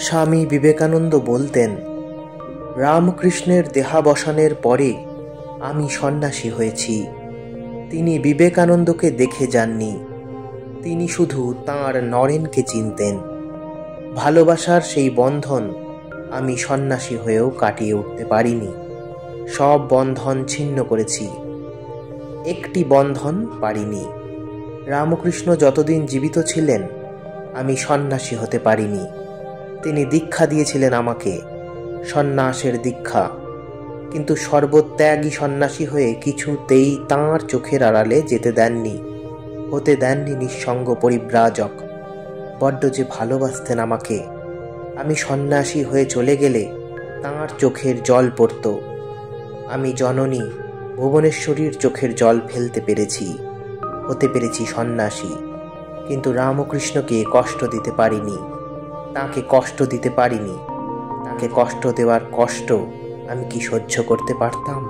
স্বামী বিবেকানন্দ বলতেন, রামকৃষ্ণের দেহাবসানের পরে আমি সন্ন্যাসী হয়েছি। তিনি বিবেকানন্দকে দেখে যাননি, তিনি শুধু তাঁর নরেনকে চিনতেন। ভালোবাসার সেই বন্ধন আমি সন্ন্যাসী হয়েও কাটিয়ে উঠতে পারিনি। সব বন্ধন ছিন্ন করেছি, একটি বন্ধন পারিনি। রামকৃষ্ণ যতদিন জীবিত ছিলেন আমি সন্ন্যাসী হতে পারিনি। তিনি দীক্ষা দিয়েছিলেন আমাকে, সন্ন্যাসের দীক্ষা, কিন্তু সর্বত্যাগী সন্ন্যাসী হয়ে কিছুতেই তাঁর চোখের আড়ালে যেতে দেননি, হতে দেননি নিঃসঙ্গ পরিব্রাজক। বড্ড যে ভালোবাসতেন আমাকে। আমি সন্ন্যাসী হয়ে চলে গেলে তাঁর চোখের জল পড়ত। আমি জননী ভুবনেশ্বরীর চোখের জল ফেলতে পেরেছি, হতে পেরেছি সন্ন্যাসী, কিন্তু রামকৃষ্ণকে কষ্ট দিতে পারিনি, তাঁকে কষ্ট দিতে পারিনি। তাঁকে কষ্ট দেওয়ার কষ্ট আমি কি সহ্য করতে পারতাম?